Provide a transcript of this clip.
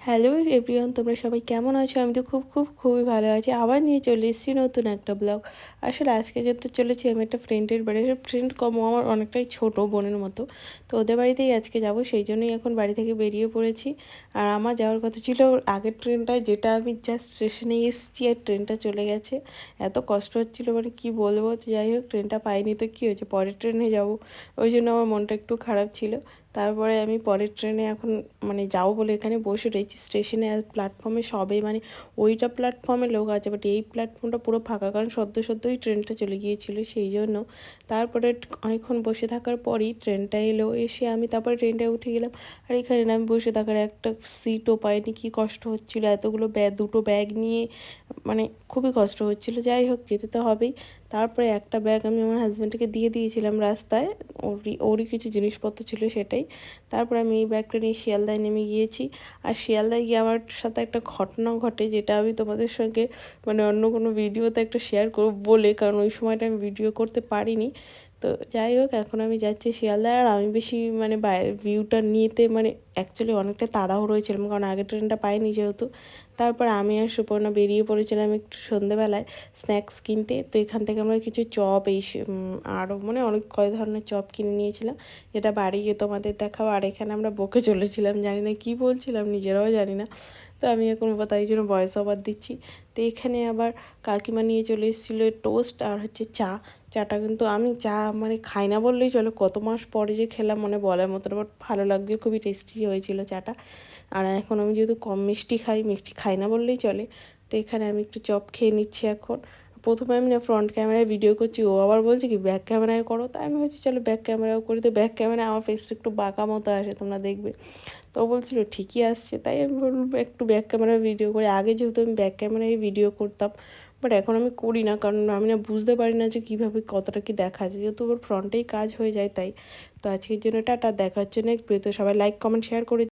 Hello everyone, তোমরা সবাই কেমন আছো? আমি তো খুবই ভালো আছি। আবার নিয়ে চলে এসেছি নতুন একটা ব্লগ। আসলে আজকে যেতে চলেছি আমি একটা ফ্রেন্ডের বাড়ি। ফ্রেন্ড কম, আমার অনেকটাই ছোট বোনের মতো। তো ওদের বাড়িতেই আজকে যাব, সেই জন্যই এখন বাড়ি থেকে বেরিয়ে পড়েছি। আর আমার যাওয়ার কথা ছিল আগের ট্রেনটায়, যেটা আমি জাস্ট স্টেশনে এসেছি আর ট্রেনটা চলে গেছে। এত কষ্ট হচ্ছিলো, মানে কি বলবো। তো যাই হোক, ট্রেনটা পাইনি তো কী হয়েছে, পরের ট্রেনে যাব। ওই জন্য আমার মনটা একটু খারাপ ছিল। তারপরে আমি পরের ট্রেনে এখন মানে যাবো বলে এখানে বসে রয়েছি স্টেশনে। আর প্ল্যাটফর্মে সবাই মানে ওইটা প্ল্যাটফর্মে লোক আছে, বাট এই প্ল্যাটফর্মটা পুরো ফাঁকা, কারণ সদ্যই ট্রেনটা চলে গিয়েছিলো সেই জন্য। তারপরে অনেকক্ষণ বসে থাকার পরই ট্রেনটা এলো, এসে আমি তারপরে ট্রেনটায় উঠে গেলাম। আর এখানে আমি বসে থাকার একটা সিটও পাইনি, কী কষ্ট হচ্ছিলো এতগুলো দুটো ব্যাগ নিয়ে, মানে খুবই কষ্ট হচ্ছিলো। যাই হোক, যেতে তো হবেই। তারপরে একটা ব্যাগ আমি আমার হাজব্যান্ডকে দিয়ে দিয়েছিলাম রাস্তায়, ওরই কিছু জিনিসপত্র ছিল সেটাই। তারপরে আমি এই ব্যাগটা নিয়ে শিয়ালদায় নেমে গিয়েছি। আর শিয়ালদায় গিয়ে আমার সাথে একটা ঘটনা ঘটে, যেটা আমি তোমাদের সঙ্গে মানে অন্য কোনো ভিডিওতে একটা শেয়ার করব বলে, কারণ ওই সময়টা আমি ভিডিও করতে পারিনি। তো যাই হোক, এখন আমি যাচ্ছি শিয়ালদায়। আর আমি বেশি মানে বাইরের ভিউটা নিতে মানে অ্যাকচুয়ালি অনেকটা তাড়াহুড়ো হয়েছিলাম, কারণ আগের ট্রেনটা পাইনি যেহেতু। তারপর আমি আর সুপর্ণা বেরিয়ে পড়েছিলাম একটু সন্ধেবেলায় স্ন্যাক্স কিনতে। তো এখান থেকে আমরা কিছু চপ আরও মানে অনেক কয় ধরনের চপ কিনে নিয়েছিলাম, যেটা বাড়ি গিয়ে তোমাদের দেখাও। আর এখানে আমরা বকে চলেছিলাম, জানি না কী বলছিলাম, নিজেরাও জানি না। তো আমি এখন তাই জন্য ভয়েস ওভার দিচ্ছি। তো এখানে আবার কাকিমা নিয়ে চলে এসেছিলো টোস্ট আর হচ্ছে চাটা কিন্তু আমি চা মানে খাই না বললেই চলো, কত মাস পরে যে খেলাম মানে বলার মতো না, বাট ভালো লাগছে, খুবই টেস্টি হয়েছিল চাটা। আর এখন আমি যেহেতু কম মিষ্টি খাই না বললেই চলে। তো এখানে আমি একটু চপ খেয়ে নিচ্ছি এখন। প্রথমে আমি না ফ্রন্ট ক্যামেরায় ভিডিও করছি, ও আবার বলছে কি ব্যাক ক্যামেরায় করো। তাই আমি ভাবছি চলো ব্যাক ক্যামেরাও করি। তো ব্যাক ক্যামেরায় আমার ফেসটা একটু বাঁকা মতো আসে, তোমরা দেখবে। তো ও বলছিলো ঠিকই আসছে, তাই আমি বললাম একটু ব্যাক ক্যামেরায় ভিডিও করি। আগে যেহেতু আমি ব্যাক ক্যামেরায় ভিডিও করতাম, বাট এখন আমি করি না, কারণ আমি না বুঝতে পারি না যে কীভাবে কতটা কী দেখা যায়, যেহেতু ওর ফ্রন্টেই কাজ হয়ে যায় তাই। তো আজকের জন্য টাটা, দেখা হচ্ছে নেক্সট ভিডিওতে। সবাই লাইক কমেন্ট শেয়ার করে